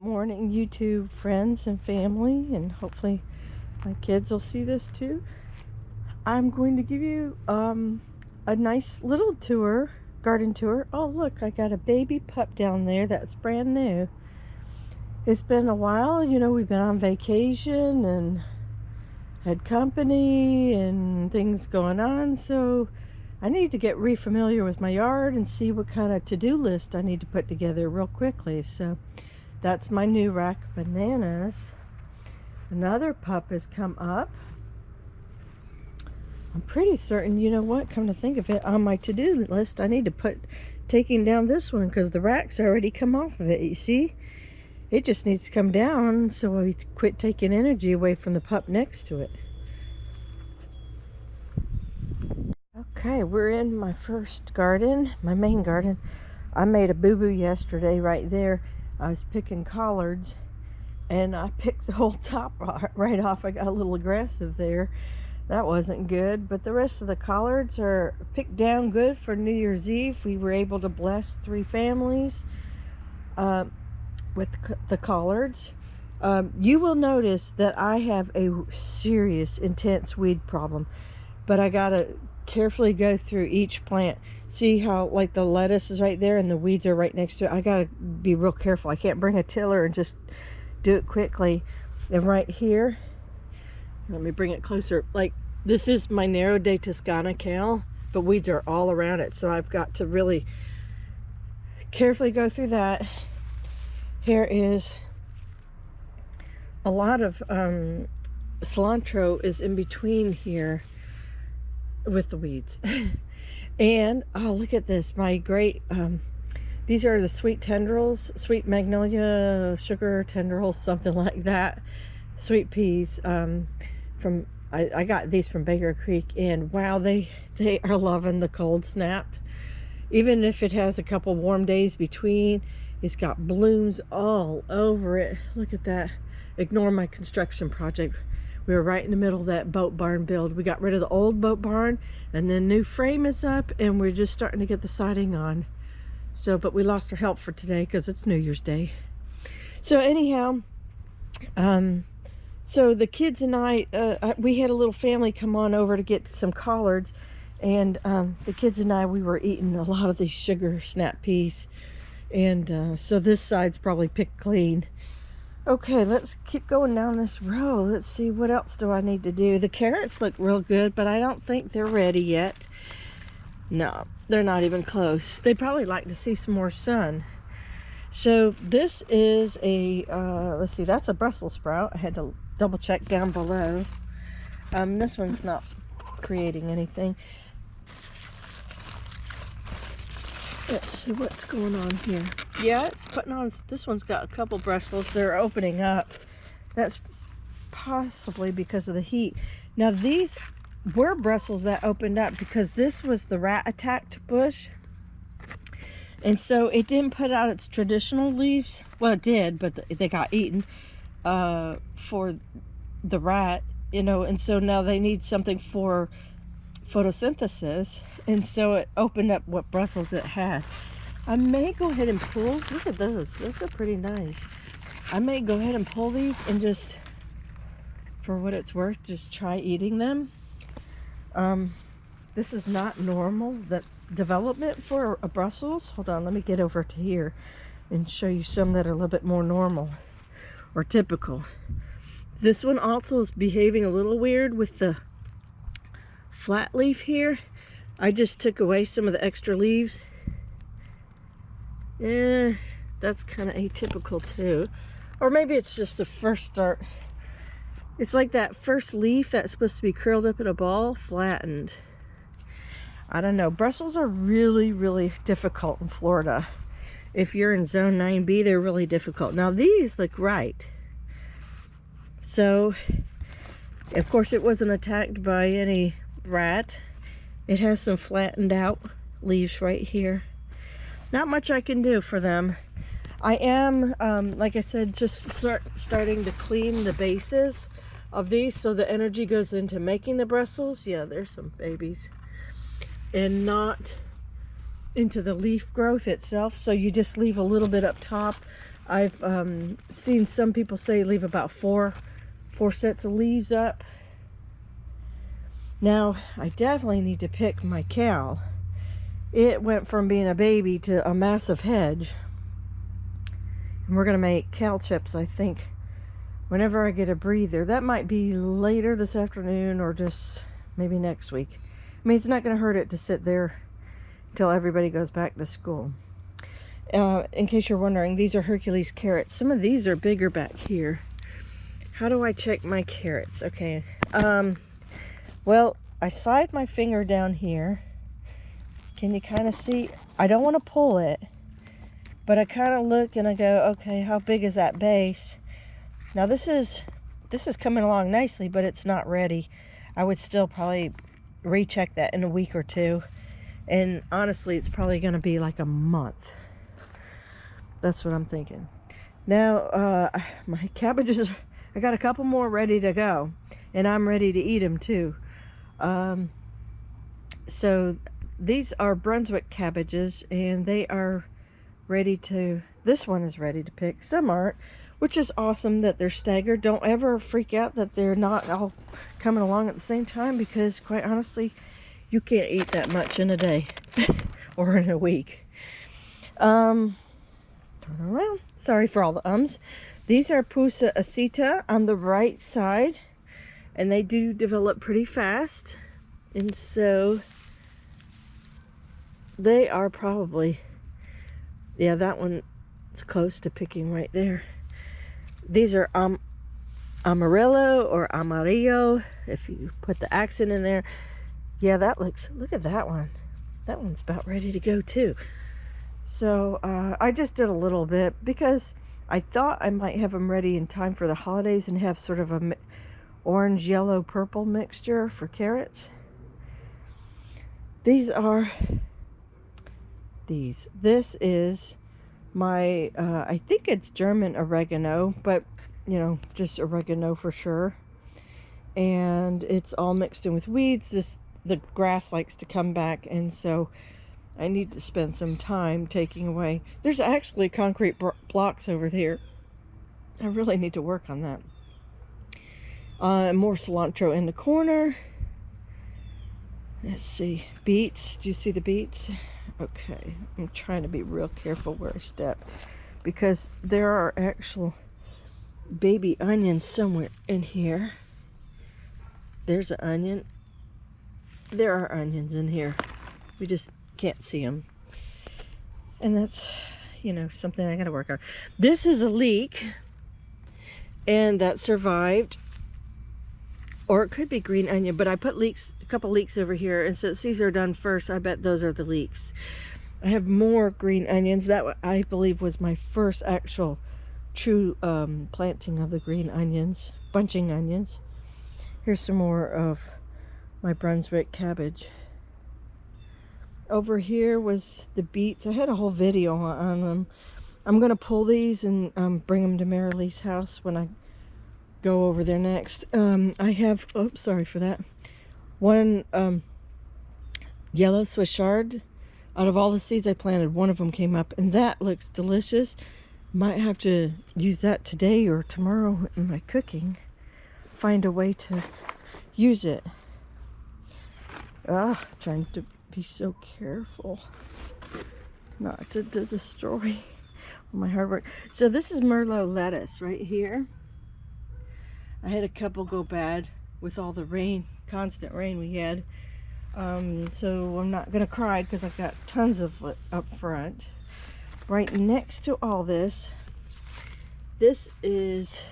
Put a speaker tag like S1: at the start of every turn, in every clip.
S1: Morning, YouTube friends and family, and hopefully my kids will see this too. I'm going to give you a nice little tour, garden tour. Oh, look, I got a baby pup down there that's brand new. It's been a while, we've been on vacation and had company and things going on, so I need to get re-familiar with my yard and see what kind of to-do list I need to put together real quickly. So that's my new rack of bananas. Another pup has come up. I'm pretty certain, you know what, come to think of it, on my to-do list, I need to put taking down this one because the rack's already come off of it, you see? It just needs to come down so we quit taking energy away from the pup next to it. Okay, we're in my first garden, my main garden. I made a boo-boo yesterday right there. I was picking collards and I picked the whole top right off. I got a little aggressive there. That wasn't good, but the rest of the collards are picked down good for New Year's Eve. We were able to bless 3 families with the collards. You will notice that I have a serious, intense weed problem, but I gotta carefully go through each plant. See how like the lettuce is right there and the weeds are right next to it? I gotta be real careful. I can't bring a tiller and just do it quickly. And right here, let me bring it closer. Like, this is my Narrow Day Toscana kale, but weeds are all around it, so I've got to really carefully go through that. Here is a lot of cilantro is in between here with the weeds. And oh, look at this, my great these are the sweet tendrils, sweet magnolia sugar tendrils, something like that. Sweet peas from I got these from Baker Creek, and wow, they are loving the cold snap. Even if it has a couple warm days between, it's got blooms all over it. Look at that. Ignore my construction project. We were right in the middle of that boat barn build. We got rid of the old boat barn, and the new frame is up, and we're just starting to get the siding on. So, but we lost our help for today because it's New Year's Day. So anyhow, so the kids and I, we had a little family come on over to get some collards, and the kids and I, we were eating a lot of these sugar snap peas, and so this side's probably picked clean. Okay, let's keep going down this row. Let's see, what else do I need to do? The carrots look real good, but I don't think they're ready yet. No, they're not even close. They probably like to see some more sun. So this is a, let's see, that's a Brussels sprout. I had to double check down below. This one's not creating anything. Let's see what's going on here. Yeah, it's putting on, this one's got a couple Brussels. They're opening up. That's possibly because of the heat. Now these were Brussels that opened up because this was the rat attacked bush. And so it didn't put out its traditional leaves. Well, it did, but they got eaten for the rat, and so now they need something for photosynthesis, and so it opened up what Brussels it had. I may go ahead and pull, look at those are pretty nice. I may go ahead and pull these and just, for what it's worth, just try eating them. This is not normal, that development for a Brussels. Hold on, let me get over to here and show you some that are a little bit more normal or typical. This one also is behaving a little weird with the flat leaf here. I just took away some of the extra leaves. Yeah, that's kind of atypical too. Or maybe it's just the first start. It's like that first leaf that's supposed to be curled up in a ball, flattened. I don't know. Brussels are really, really difficult in Florida. If you're in zone 9B, they're really difficult. Now these look right. So, of course, it wasn't attacked by any rat. It has some flattened out leaves right here. Not much I can do for them. I am, like I said, just starting to clean the bases of these so the energy goes into making the Brussels. Yeah, there's some babies. And not into the leaf growth itself. So you just leave a little bit up top. I've seen some people say leave about four sets of leaves up. Now, I definitely need to pick my cal. It went from being a baby to a massive hedge. And we're going to make cal chips, I think, whenever I get a breather. That might be later this afternoon or just maybe next week. I mean, it's not going to hurt it to sit there until everybody goes back to school. In case you're wondering, these are Hercules carrots. Some of these are bigger back here. How do I check my carrots? Okay. Well, I slide my finger down here. Can you kind of see? I don't want to pull it, but I kind of look and I go, okay, how big is that base? Now this is coming along nicely, but it's not ready. I would still probably recheck that in a week or two. And honestly, it's probably going to be like a month. That's what I'm thinking. Now, my cabbages, I got a couple more ready to go, and I'm ready to eat them too. So these are Brunswick cabbages, and they are ready to, this one is ready to pick. Some aren't, which is awesome that they're staggered. Don't ever freak out that they're not all coming along at the same time, because quite honestly, you can't eat that much in a day or in a week. Turn around. Sorry for all the ums. These are Pusa aceta on the right side, and they do develop pretty fast, and so they are probably, yeah, that one is close to picking right there. These are Amarillo or Amarillo, if you put the accent in there. Yeah, that looks, look at that one. That one's about ready to go too. So I just did a little bit because I thought I might have them ready in time for the holidays and have sort of a orange, yellow, purple mixture for carrots. These are these. This is my, I think it's German oregano, but you know, just oregano for sure. And it's all mixed in with weeds. The grass likes to come back, and so I need to spend some time taking away. There's actually concrete blocks over here. I really need to work on that. More cilantro in the corner. Let's see. Beets. Do you see the beets? Okay. I'm trying to be real careful where I step, because there are actual baby onions somewhere in here. There's an onion. There are onions in here. We just can't see them, and that's, you know, something I gotta work on. This is a leek, and that survived, or it could be green onion, but I put leeks, a couple leeks over here, and since these are done first, I bet those are the leeks. I have more green onions. That I believe was my first actual true planting of the green onions, bunching onions. Here's some more of my Brunswick cabbage. Over here was the beets. I had a whole video on them. I'm going to pull these and bring them to Marilee's house when I go over there next. I have, oh, sorry for that. One yellow Swiss chard. Out of all the seeds I planted, one of them came up, and that looks delicious. Might have to use that today or tomorrow in my cooking. Find a way to use it. Trying to be so careful not to destroy my hard work. So this is Merlot lettuce right here. I had a couple go bad with all the rain, constant rain we had. So I'm not gonna cry because I've got tons of it up front. Right next to all this, this is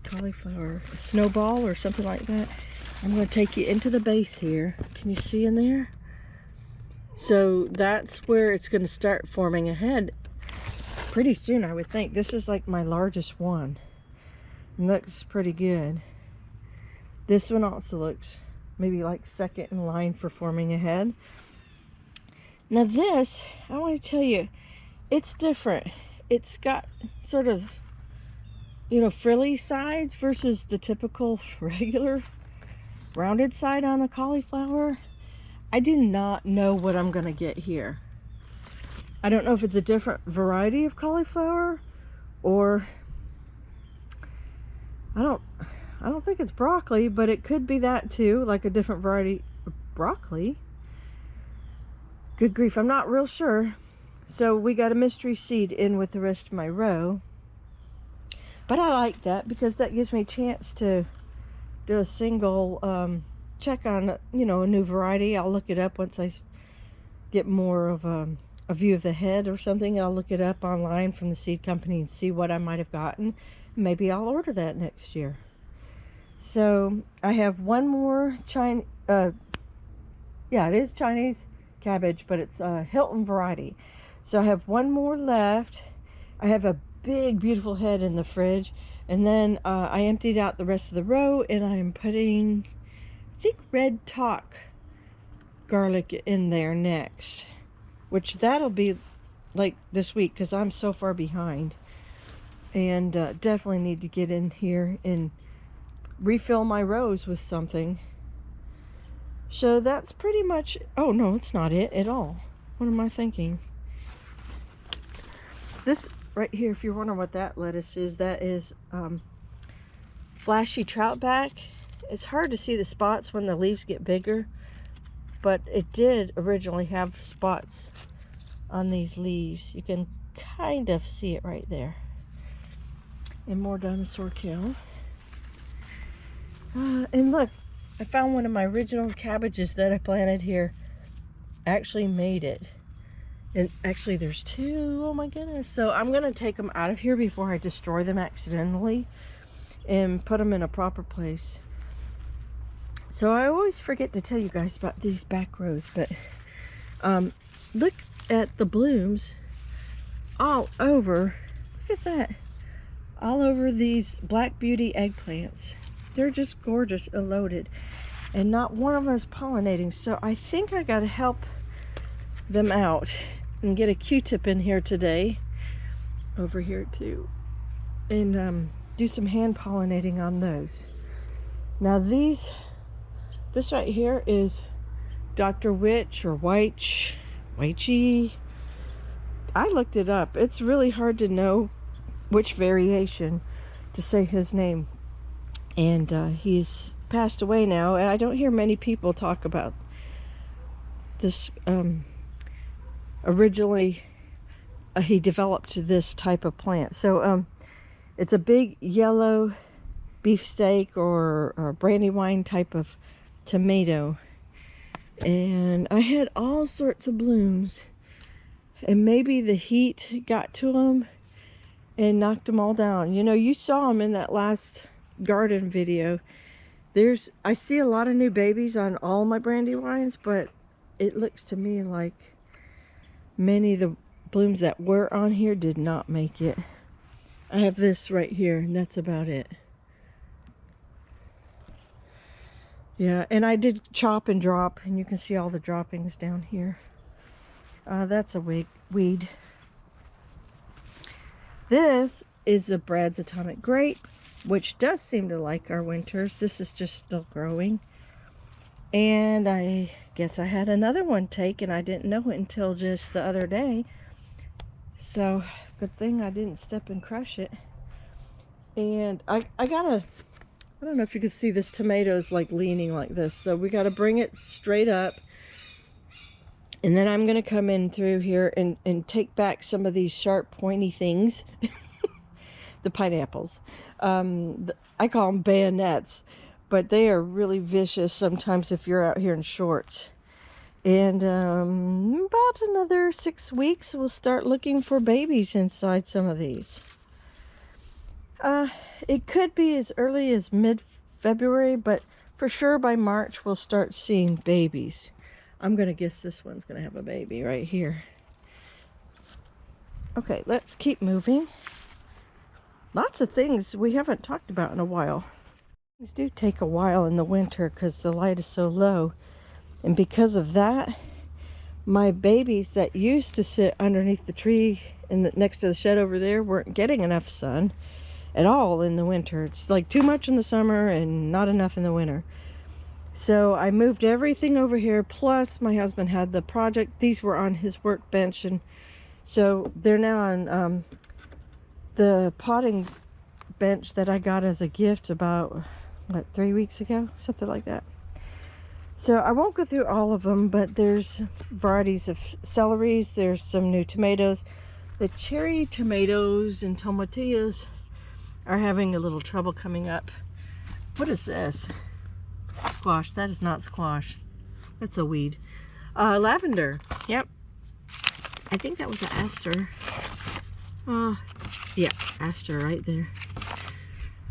S1: cauliflower snowball or something like that. I'm going to take you into the base here. Can you see in there? So that's where it's going to start forming a head pretty soon, I would think. This is like my largest one. It looks pretty good. This one also looks maybe like second in line for forming a head. Now this, I want to tell you, it's different. It's got sort of, you know, frilly sides versus the typical regular rounded side on the cauliflower. I do not know what I'm gonna get here. I don't know if it's a different variety of cauliflower, or I don't think it's broccoli, but it could be that too, like a different variety of broccoli. Good grief, I'm not real sure. So we got a mystery seed in with the rest of my row. But I like that because that gives me a chance to do a single check on, you know, a new variety. I'll look it up once I get more of a view of the head or something. I'll look it up online from the seed company and see what I might have gotten. Maybe I'll order that next year. So I have one more yeah, it is Chinese cabbage, but it's a Hilton variety. So I have one more left. I have a big, beautiful head in the fridge. And then I emptied out the rest of the row, and I'm putting, I think, red talk garlic in there next. Which that'll be like this week because I'm so far behind. And definitely need to get in here and refill my rows with something. So that's pretty much, oh no, it's not it at all. What am I thinking? This right here, if you're wondering what that lettuce is, that is flashy troutback. It's hard to see the spots when the leaves get bigger, but it did originally have spots on these leaves. You can kind of see it right there. And more dinosaur kale. And look, I found one of my original cabbages that I planted here. Actually made it. And actually there's two. Oh my goodness. So I'm going to take them out of here before I destroy them accidentally and put them in a proper place. So I always forget to tell you guys about these back rows, but look at the blooms all over. Look at that. All over these Black Beauty eggplants. They're just gorgeous and loaded. And not one of them is pollinating. So I think I got to help them out and get a Q-tip in here today. Over here too. And do some hand pollinating on those. Now this right here is Dr. Witch or Wychee. I looked it up. It's really hard to know which variation to say his name. And he's passed away now, and I don't hear many people talk about this. Originally, he developed this type of plant. So it's a big yellow beefsteak or brandywine type of tomato. And I had all sorts of blooms. And maybe the heat got to them and knocked them all down. You know, you saw them in that last garden video. I see a lot of new babies on all my brandywines, but it looks to me like many of the blooms that were on here did not make it. I have this right here, and that's about it. Yeah, and I did chop and drop, and you can see all the droppings down here. That's a weed. This is a Brad's Atomic Grape, which does seem to like our winters. This is just still growing. And I guess I had another one take, and I didn't know it until just the other day. So, good thing I didn't step and crush it. And I don't know if you can see this tomato is like leaning like this. So we got to bring it straight up. And then I'm going to come in through here and take back some of these sharp pointy things. The pineapples. I call them bayonets, but they are really vicious sometimes if you're out here in shorts. And about another 6 weeks, we'll start looking for babies inside some of these. It could be as early as mid-February, but for sure by March we'll start seeing babies. I'm going to guess this one's going to have a baby right here. Okay, let's keep moving. Lots of things we haven't talked about in a while. Things do take a while in the winter because the light is so low. And because of that, my babies that used to sit underneath the tree next to the shed over there weren't getting enough sun at all in the winter. It's like too much in the summer and not enough in the winter. So I moved everything over here, plus my husband had the project. These were on his workbench, and So they're now on the potting bench that I got as a gift about, what, 3 weeks ago? Something like that. So I won't go through all of them, but there's varieties of celeries. There's some new tomatoes. The cherry tomatoes and tomatillos are having a little trouble coming up. What is this? Squash. That is not squash. That's a weed. Lavender. Yep. I think that was an aster. Yeah, aster right there.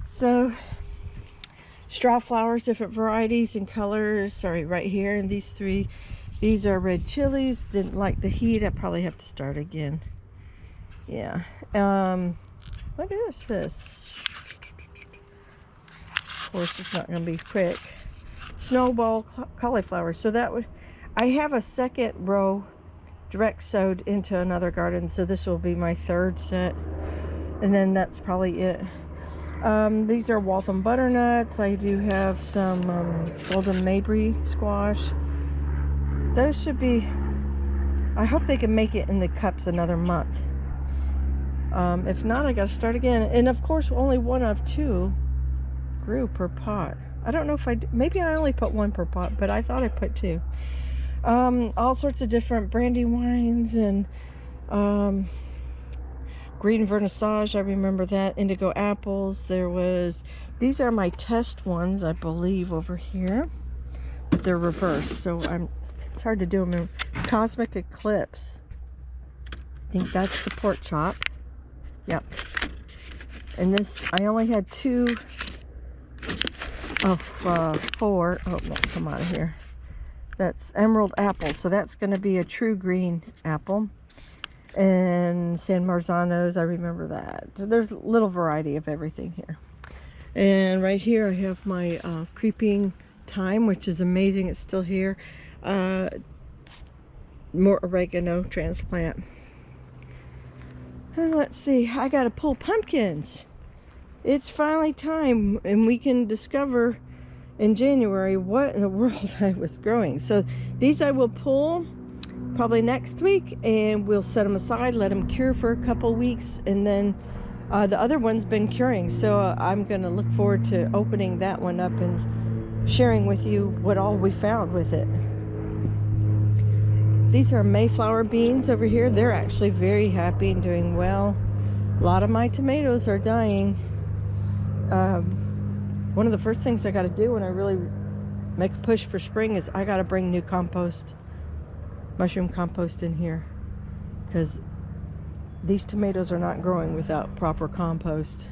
S1: So, straw flowers, different varieties and colors. Sorry, right here. And these three. These are red chilies. Didn't like the heat. I probably have to start again. Yeah. What is this? Of course, it's not going to be quick. Snowball cauliflower. So that would, I have a second row direct sowed into another garden, so this will be my third set, and then that's probably it. These are Waltham butternuts. I do have some golden Mabry squash. Those should be, I hope they can make it in the cups another month. If not, I gotta start again. And of course, only one of two grew per pot. I don't know if maybe I only put one per pot, but I thought I put two. All sorts of different brandy wines and green vernissage. I remember that. Indigo apples. There was, these are my test ones, I believe, over here, but they're reversed, so it's hard to do them in. Cosmic Eclipse. I think that's the pork chop. Yep. And this, I only had 2 of 4. Oh, no, come out of here. That's emerald apple, so that's going to be a true green apple. And San Marzanos, I remember that. So there's a little variety of everything here. And right here I have my creeping thyme, which is amazing. It's still here. More oregano transplant. And let's see, I got to pull pumpkins. It's finally time, and we can discover in January what in the world I was growing. So these I will pull probably next week, and we'll set them aside, let them cure for a couple weeks, and then the other one's been curing, so I'm gonna look forward to opening that one up and sharing with you what all we found with it. These are Mayflower beans over here. They're actually very happy and doing well. A lot of my tomatoes are dying. One of the first things I got to do when I really make a push for spring is I got to bring new compost, mushroom compost in here, because these tomatoes are not growing without proper compost.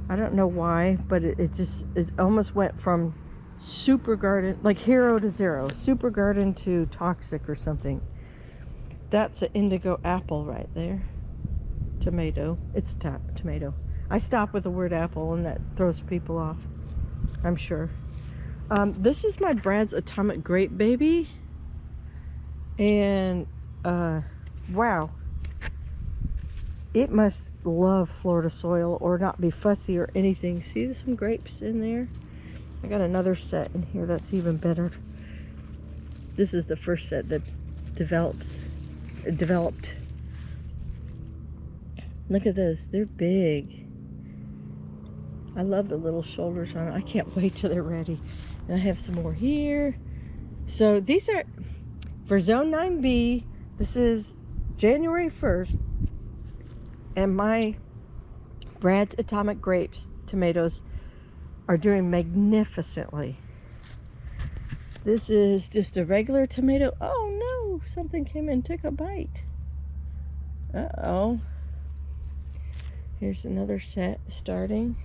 S1: I don't know why, but it almost went from super garden, like hero to zero, super garden to toxic or something. That's an indigo apple right there. Tomato. It's tomato. I stop with the word apple and that throws people off, I'm sure. This is my Brad's Atomic Grape Baby. And wow, it must love Florida soil or not be fussy or anything. See, there's some grapes in there. I got another set in here that's even better. This is the first set that developed. Look at those, they're big. I love the little shoulders on it. I can't wait till they're ready. And I have some more here. So these are for Zone 9B. This is January 1st. And my Brad's Atomic Grapes tomatoes are doing magnificently. This is just a regular tomato. Oh no, something came and took a bite. Uh-oh. Here's another set starting.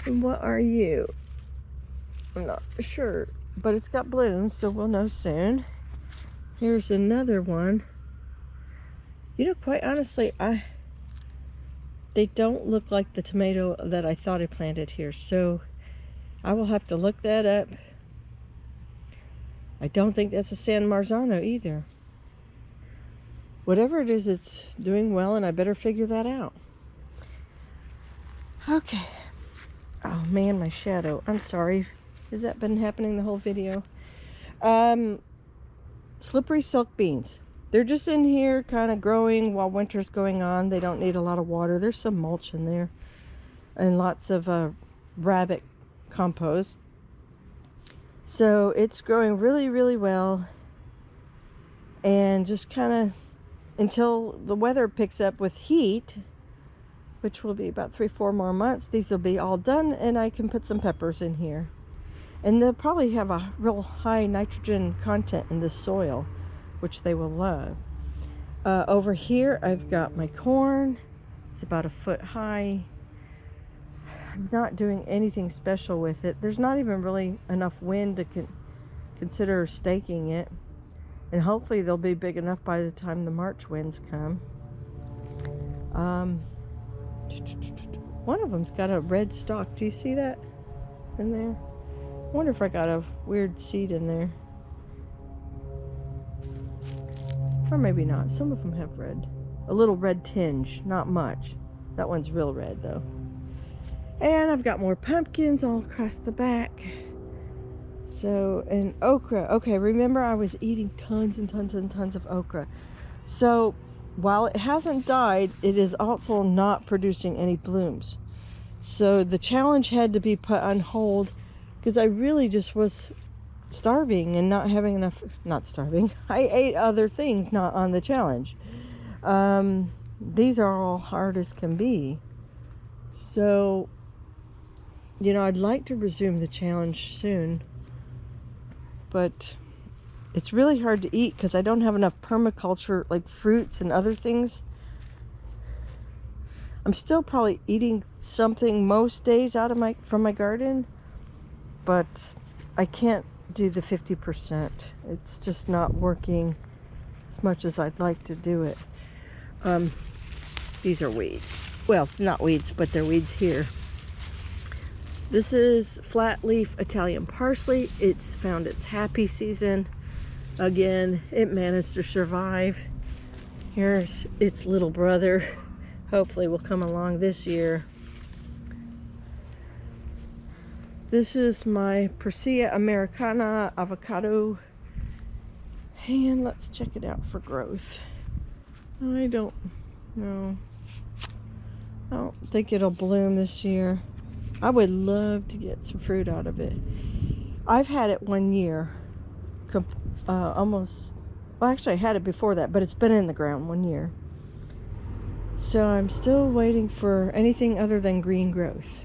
S1: And what are you? I'm not sure, but it's got blooms, so we'll know soon. Here's another one. You know, quite honestly, they don't look like the tomato that I thought I planted here, so I will have to look that up. I don't think that's a San Marzano either. Whatever it is, it's doing well, and I better figure that out. Okay. Oh man, my shadow. I'm sorry. Has that been happening the whole video? Slippery silk beans. They're just in here kind of growing while winter's going on. They don't need a lot of water. There's some mulch in there and lots of rabbit compost. So it's growing really, really well. And just kind of until the weather picks up with heat, which will be about 3-4 more months, these will be all done and I can put some peppers in here. And they'll probably have a real high nitrogen content in this soil, which they will love. Over here, I've got my corn. It's about 1 foot high. I'm not doing anything special with it. There's not even really enough wind to consider staking it. And hopefully they'll be big enough by the time the March winds come. One of them's got a red stalk. Do you see that in there? I wonder if I got a weird seed in there. Or maybe not. Some of them have red. A little red tinge. Not much. That one's real red though. And I've got more pumpkins all across the back. So, and okra. Okay, remember I was eating tons and tons and tons of okra. So, while it hasn't died, it is also not producing any blooms. So the challenge had to be put on hold because I really just was starving and not having enough. Not starving. I ate other things not on the challenge. These are all hard as can be. So, you know, I'd like to resume the challenge soon. But it's really hard to eat because I don't have enough permaculture, like fruits and other things. I'm still probably eating something most days out of from my garden, but I can't do the 50%. It's just not working as much as I'd like to do it. These are weeds. Well, not weeds, but they're weeds here. This is flat leaf Italian parsley. It's found its happy season. Again, it managed to survive. Here's its little brother. Hopefully will come along this year. This is my Persea Americana avocado. And let's check it out for growth. I don't know. I don't think it'll bloom this year. I would love to get some fruit out of it. I've had it 1 year. Almost, well actually I had it before that, but it's been in the ground 1 year. So I'm still waiting for anything other than green growth.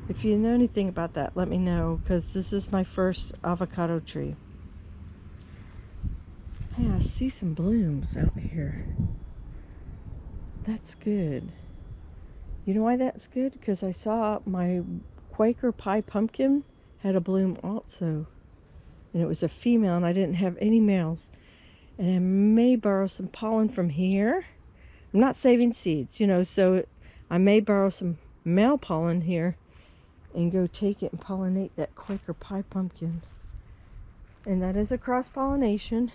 S1: If you know anything about that, let me know, because this is my first avocado tree. Hey, I see some blooms out here. That's good. You know why that's good? Because I saw my Quaker pie pumpkin had a bloom also. And it was a female and I didn't have any males. And I may borrow some pollen from here. I'm not saving seeds, you know, so I may borrow some male pollen here and go take it and pollinate that Quaker pie pumpkin. And that is a cross-pollination.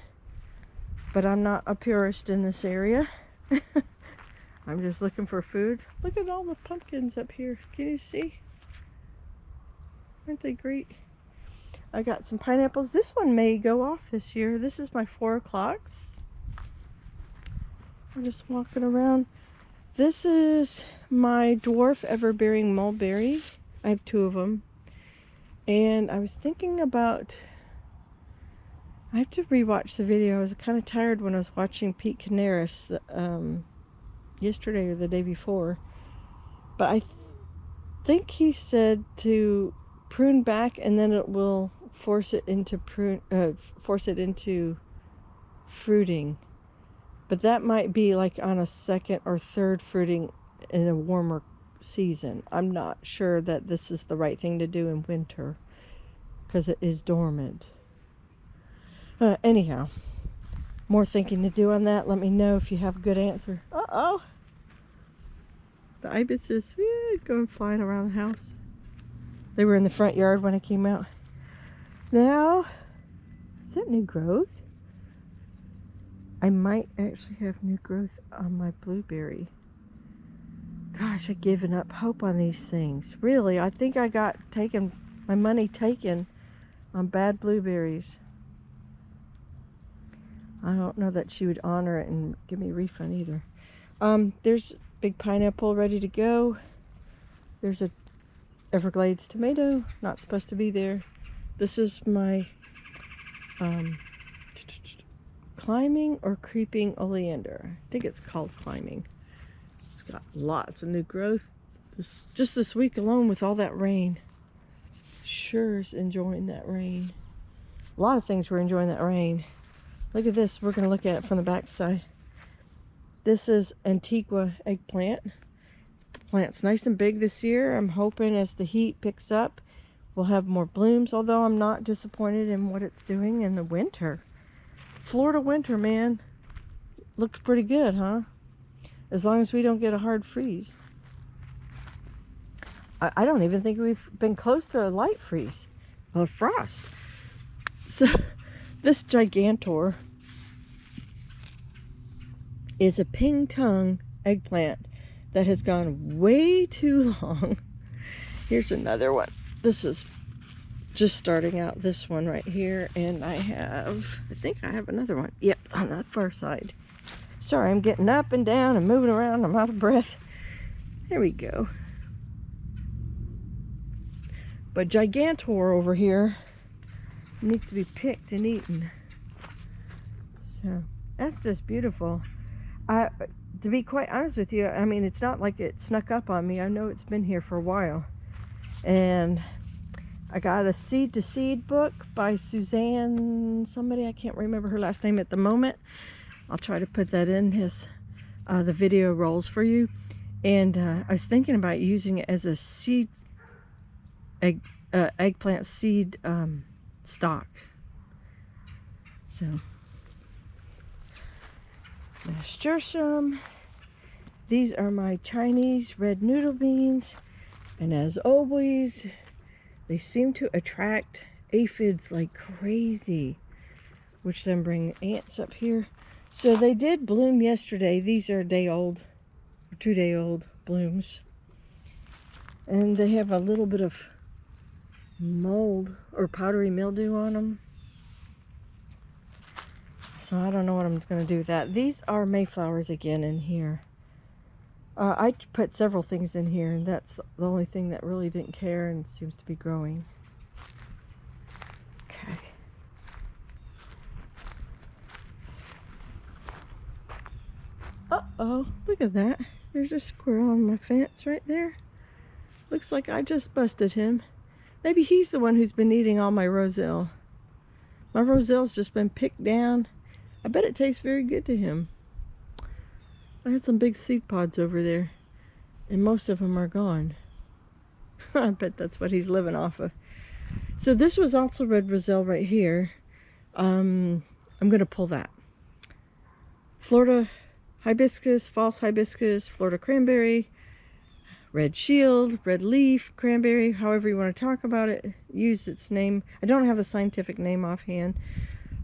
S1: But I'm not a purist in this area. I'm just looking for food. Look at all the pumpkins up here. Can you see? Aren't they great? I got some pineapples. This one may go off this year. This is my 4 o'clocks. I'm just walking around. This is my dwarf ever-bearing mulberry. I have 2 of them. And I was thinking about... I have to rewatch the video. I was kind of tired when I was watching Pete Canaris yesterday or the day before, but I think he said to prune back and then it will force it into fruiting. But that might be like on a 2nd or 3rd fruiting in a warmer season. I'm not sure that this is the right thing to do in winter because it is dormant. Anyhow, more thinking to do on that. Let me know if you have a good answer. Uh-oh! The ibises going flying around the house. They were in the front yard when I came out. Now, is that new growth? I might actually have new growth on my blueberry. Gosh, I've given up hope on these things. Really, I think I got my money taken on bad blueberries. I don't know that she would honor it and give me a refund either. There's big pineapple ready to go. There's a Everglades tomato, not supposed to be there. This is my climbing or creeping oleander. I think it's called climbing. It's got lots of new growth. Just this week alone with all that rain. Sure is enjoying that rain. A lot of things were enjoying that rain. Look at this. We're going to look at it from the back side. This is Antigua eggplant. The plant's nice and big this year. I'm hoping as the heat picks up, we'll have more blooms, although I'm not disappointed in what it's doing in the winter. Florida winter, man. Looks pretty good, huh? As long as we don't get a hard freeze. I don't even think we've been close to a light freeze. A frost. So, this Gigantor is a ping-tongue eggplant that has gone way too long. Here's another one. This is just starting out, this one right here, and I think I have another one. Yep, on that far side. Sorry, I'm getting up and down and moving around. I'm out of breath. There we go. But Gigantor over here needs to be picked and eaten. So that's just beautiful. To be quite honest with you, I mean, it's not like it snuck up on me. I know it's been here for a while. And I got a Seed to Seed book by Suzanne somebody. I can't remember her last name at the moment. I'll try to put that in the video rolls for you. And I was thinking about using it as a seed eggplant seed stock. So nasturtium. These are my Chinese red noodle beans, and as always, they seem to attract aphids like crazy, which then bring ants up here. So they did bloom yesterday. These are a day old, or 2-day old blooms, and they have a little bit of mold or powdery mildew on them. So I don't know what I'm going to do with that. These are Mayflowers again in here. I put several things in here, and that's the only thing that really didn't care and seems to be growing. Okay. Uh-oh, look at that. There's a squirrel on my fence right there. Looks like I just busted him. Maybe he's the one who's been eating all my roselle. My roselle's just been picked down. I bet it tastes very good to him. I had some big seed pods over there, and most of them are gone. I bet that's what he's living off of. So this was also red roselle right here. I'm going to pull that. Florida hibiscus, false hibiscus, Florida cranberry, red shield, red leaf, cranberry, however you want to talk about it, use its name. I don't have the scientific name offhand.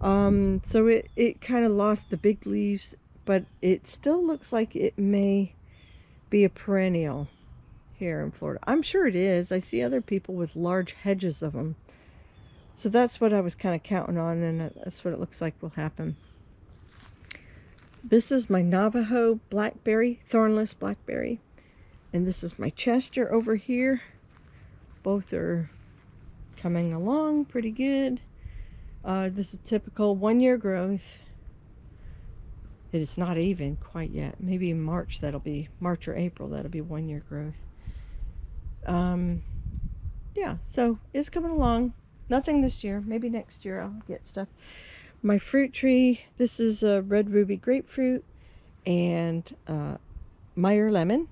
S1: So it kind of lost the big leaves, but it still looks like it may be a perennial here in Florida. I'm sure it is. I see other people with large hedges of them. So that's what I was kind of counting on, and that's what it looks like will happen. This is my Navajo blackberry, thornless blackberry. And this is my Chester over here. Both are coming along pretty good. This is typical 1-year growth. It is not even quite yet. Maybe in March or April, that'll be 1-year growth. Yeah, so it's coming along. Nothing this year. Maybe next year I'll get stuff. My fruit tree, this is a red ruby grapefruit and Meyer lemon.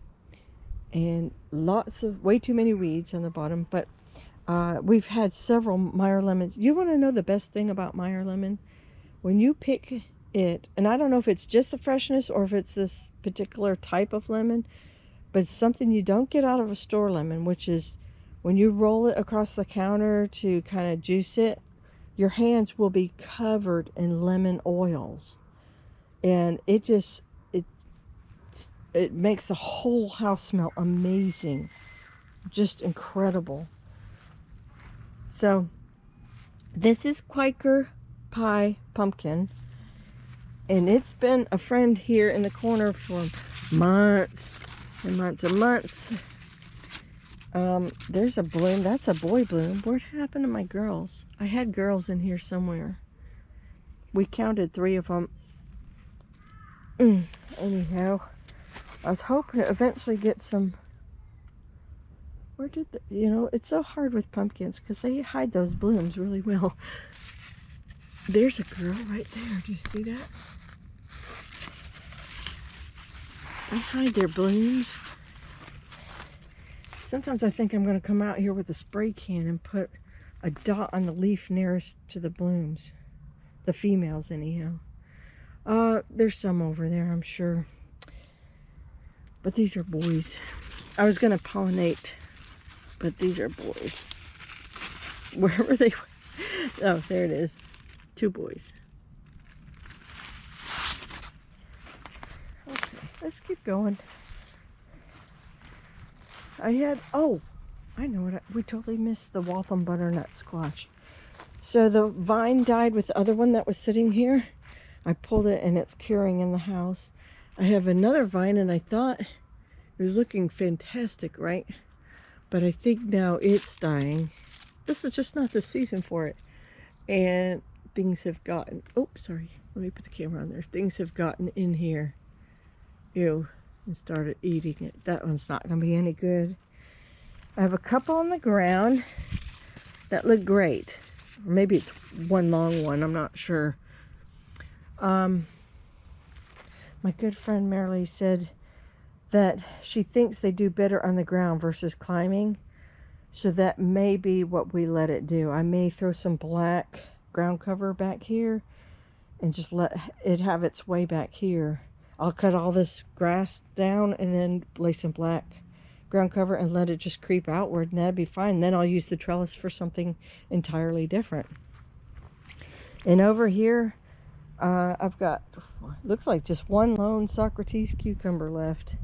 S1: And way too many weeds on the bottom, but we've had several Meyer lemons. You want to know the best thing about Meyer lemon? When you pick it, and I don't know if it's just the freshness or if it's this particular type of lemon, but it's something you don't get out of a store lemon, which is when you roll it across the counter to kind of juice it, your hands will be covered in lemon oils, and it makes the whole house smell amazing. Just incredible. So this is Quaker Pie pumpkin. And it's been a friend here in the corner for months and months and months. There's a bloom. That's a boy bloom. What happened to my girls? I had girls in here somewhere. We counted 3 of them. Anyhow, I was hoping to eventually get some. Where did the, you know, it's so hard with pumpkins because they hide those blooms really well. There's a girl right there. Do you see that? They hide their blooms. Sometimes I think I'm going to come out here with a spray can and put a dot on the leaf nearest to the blooms. The females, anyhow. There's some over there, I'm sure. But these are boys. I was going to pollinate, but these are boys. Wherever they went. Oh, there it is. 2 boys. Okay, let's keep going. I had, oh, I know what, we totally missed the Waltham butternut squash. So the vine died with the other one that was sitting here. I pulled it and it's curing in the house. I have another vine and I thought it was looking fantastic, right? But I think now it's dying. This is just not the season for it. And things have gotten, oh, sorry, let me put the camera on there. Things have gotten in here. Ew. And started eating it. That one's not going to be any good. I have a couple on the ground that look great. Or maybe it's one long one. I'm not sure. My good friend Marilee said that she thinks they do better on the ground versus climbing. So that may be what we let it do. I may throw some black ground cover back here and just let it have its way back here. I'll cut all this grass down and then lay some black ground cover and let it just creep outward, and that'd be fine. Then I'll use the trellis for something entirely different. And over here, I've got, looks like just one lone Socrates cucumber left.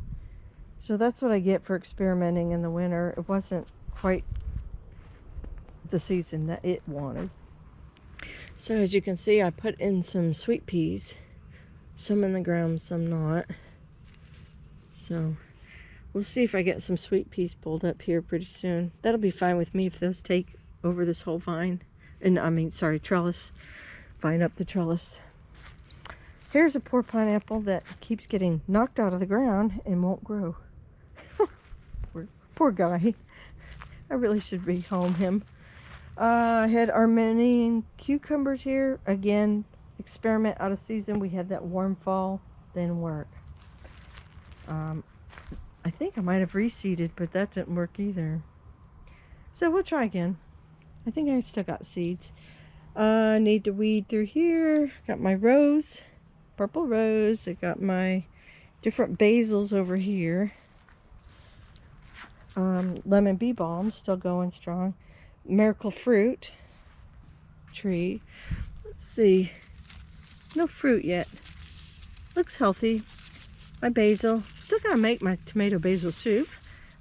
S1: So that's what I get for experimenting in the winter. It wasn't quite the season that it wanted. So as you can see, I put in some sweet peas. Some in the ground, some not. So we'll see if I get some sweet peas pulled up here pretty soon. That'll be fine with me if those take over this whole vine. And I mean, sorry, trellis. Vine up the trellis. Here's a poor pineapple that keeps getting knocked out of the ground and won't grow. Poor guy. I really should rehome him. I had Armenian cucumbers here. Again, experiment out of season. We had that warm fall, didn't work. I think I might have reseeded, but that didn't work either. So we'll try again. I think I still got seeds. I need to weed through here. Got my rose, purple rose. I got my different basils over here. Lemon bee balm still going strong. Miracle fruit tree. Let's see. No fruit yet. Looks healthy. My basil. Still gotta make my tomato basil soup.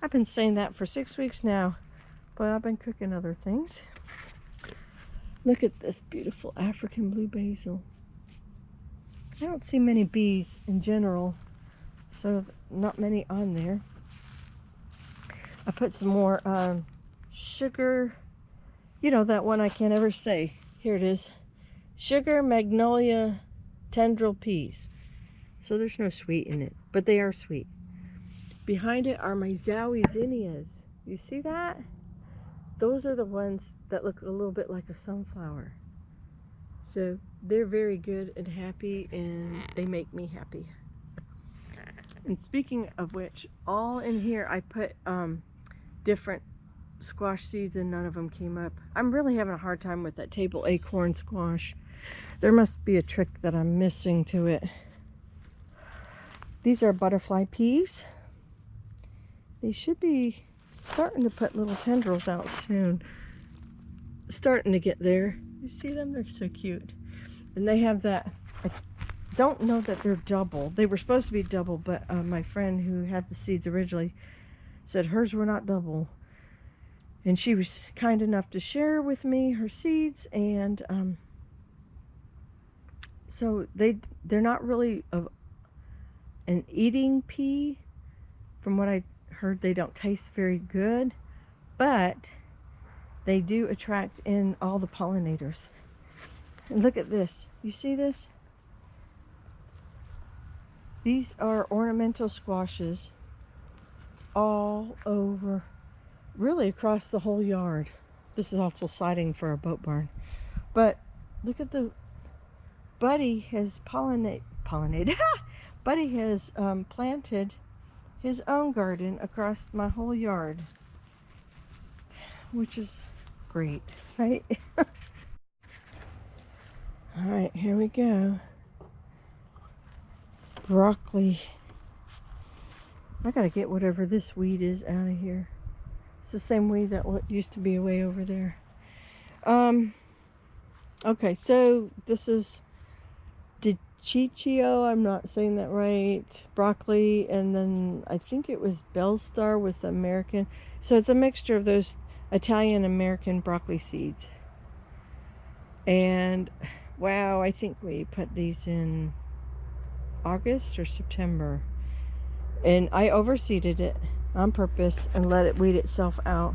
S1: I've been saying that for 6 weeks now, but I've been cooking other things. Look at this beautiful African blue basil. I don't see many bees in general, so not many on there. I put some more sugar. You know, that one I can't ever say. Here it is. Sugar magnolia tendril peas. So there's no sweet in it, but they are sweet. Behind it are my zowie zinnias. You see that? Those are the ones that look a little bit like a sunflower. So they're very good and happy, and they make me happy. And speaking of which, all in here I put different squash seeds and none of them came up. I'm really having a hard time with that table acorn squash. There must be a trick that I'm missing to it. These are butterfly peas. They should be starting to put little tendrils out soon. Starting to get there. You see them? They're so cute. And they have that, I don't know that they're double. They were supposed to be double, but my friend who had the seeds originally said hers were not double. And she was kind enough to share with me her seeds, and so they're not really an eating pea. From what I heard, they don't taste very good, but they do attract in all the pollinators. And look at this. You see this? These are ornamental squashes all over, really across the whole yard. This is also siding for a boat barn. But look at the, Buddy has pollinated. Buddy has planted his own garden across my whole yard, which is great, right? All right, here we go. Broccoli. I gotta get whatever this weed is out of here. It's the same weed that used to be way over there. Okay, so this is Chichio, I'm not saying that right, broccoli, and then I think it was Bellstar was the American. So it's a mixture of those Italian-American broccoli seeds. And wow, I think we put these in August or September. And I overseeded it on purpose and let it weed itself out.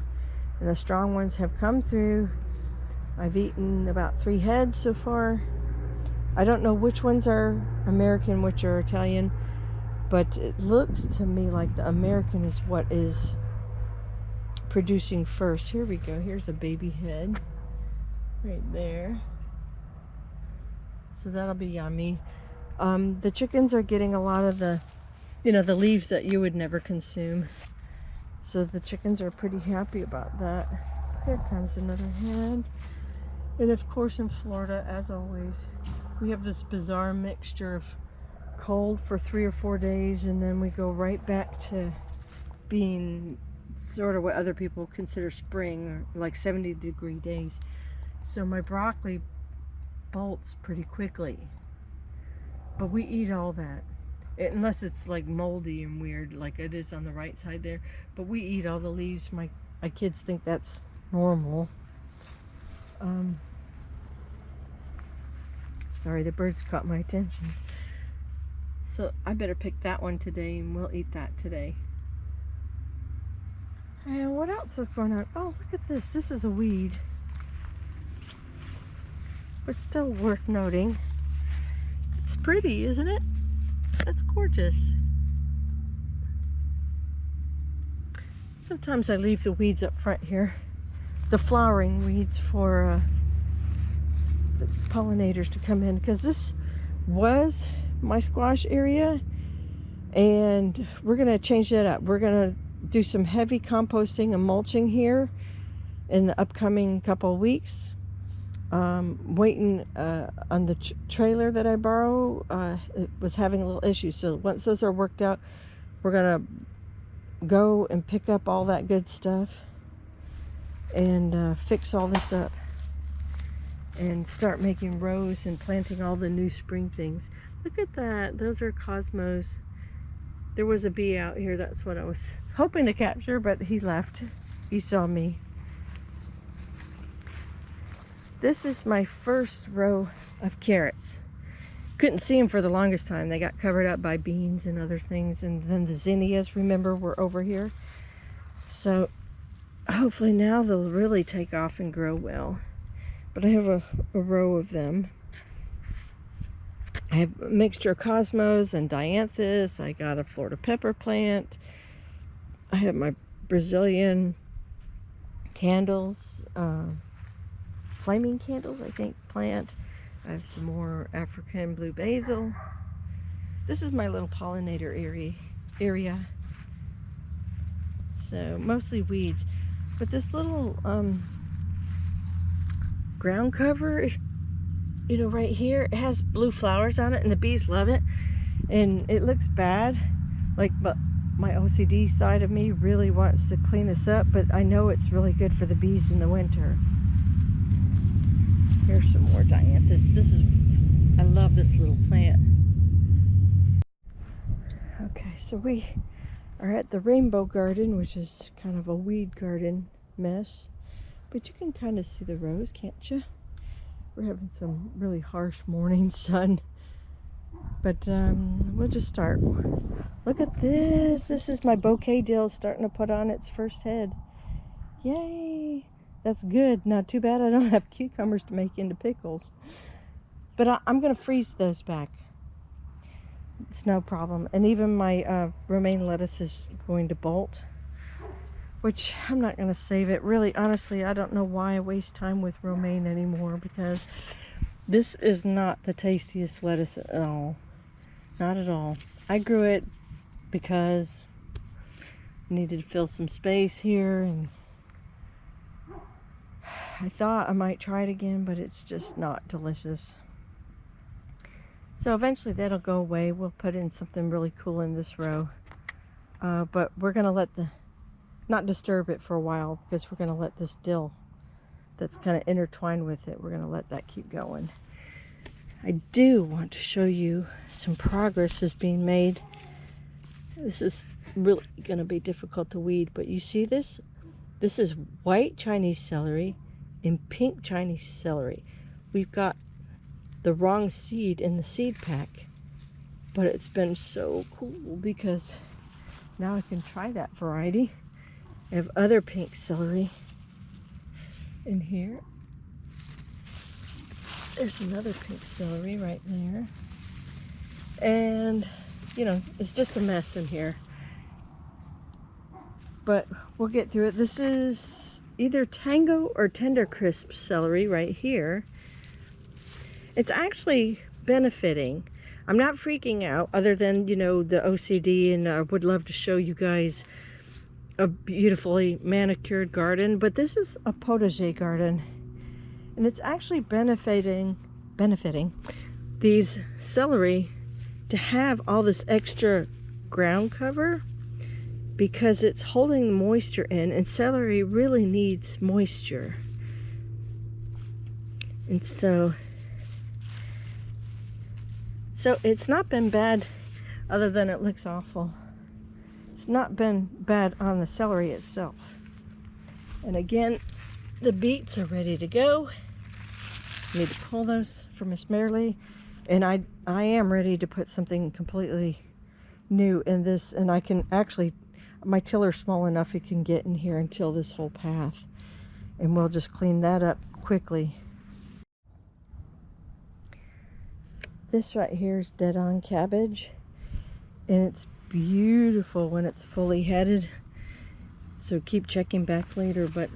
S1: And the strong ones have come through. I've eaten about 3 heads so far. I don't know which ones are American, which are Italian, but it looks to me like the American is what is producing first. Here we go. Here's a baby head right there. So that'll be yummy. The chickens are getting a lot of the, the leaves that you would never consume. So the chickens are pretty happy about that. Here comes another head. And of course in Florida, as always, we have this bizarre mixture of cold for 3 or 4 days, and then we go right back to being sort of what other people consider spring, or like 70-degree days. So my broccoli bolts pretty quickly, but we eat all that, unless it's like moldy and weird like it is on the right side there. But we eat all the leaves. My kids think that's normal. Sorry, the birds caught my attention. So I better pick that one today, and we'll eat that today. And what else is going on? Oh, look at this. This is a weed, but still worth noting. It's pretty, isn't it? That's gorgeous. Sometimes I leave the weeds up front here, the flowering weeds, for the pollinators to come in, because this was my squash area, and we're going to change that up. We're going to do some heavy composting and mulching here in the upcoming couple of weeks. Waiting on the trailer that I borrow. It was having a little issue, so once those are worked out, we're going to go and pick up all that good stuff and fix all this up and start making rows and planting all the new spring things. Look at that. Those are cosmos. There was a bee out here. That's what I was hoping to capture, but he left. He saw me. This is my first row of carrots. Couldn't see them for the longest time. They got covered up by beans and other things. And then the zinnias, remember, were over here. So hopefully now they'll really take off and grow well. But I have a row of them. I have a mixture of cosmos and dianthus. I got a Florida pepper plant. I have my Brazilian candles, flaming candles, I think, plant. I have some more African blue basil. This is my little pollinator area. So mostly weeds. But this little ground cover, right here, it has blue flowers on it, and the bees love it. And it looks bad, but my OCD side of me really wants to clean this up, but I know it's really good for the bees in the winter. Here's some more dianthus. I love this little plant. Okay, so we are at the rainbow garden, which is kind of a weed garden mess. But you can kind of see the rows, can't you? We're having some really harsh morning sun. But we'll just start. Look at this. This is my bouquet dill starting to put on its first head. Yay! That's good. Not too bad I don't have cucumbers to make into pickles. But I'm going to freeze those back. It's no problem. And even my romaine lettuce is going to bolt, which I'm not going to save it. Really, honestly, I don't know why I waste time with romaine anymore, because this is not the tastiest lettuce at all. Not at all. I grew it because I needed to fill some space here, and I thought I might try it again, but it's just not delicious. So eventually that'll go away. We'll put in something really cool in this row. But we're going to not disturb it for a while, because we're going to let this dill that's kind of intertwined with it, we're going to let that keep going. I do want to show you some progress is being made. This is really going to be difficult to weed, but you see this? This is white Chinese celery and pink Chinese celery. We've got the wrong seed in the seed pack, but it's been so cool because now I can try that variety. I have other pink celery in here. There's another pink celery right there. And, you know, it's just a mess in here. But we'll get through it. This is either Tango or Tender Crisp celery right here. It's actually benefiting. I'm not freaking out, other than, you know, the OCD, and I would love to show you guys a beautifully manicured garden, but this is a potager garden, and it's actually benefiting these celery to have all this extra ground cover, because it's holding the moisture in, and celery really needs moisture. And so it's not been bad, other than it looks awful. It's not been bad on the celery itself. And again, the beets are ready to go. I need to pull those for Miss Merrily. And I am ready to put something completely new in this. And I can actually, my tiller's small enough it can get in here and till this whole path. And we'll just clean that up quickly. This right here is dead on cabbage, and it's beautiful when it's fully headed, so keep checking back later. But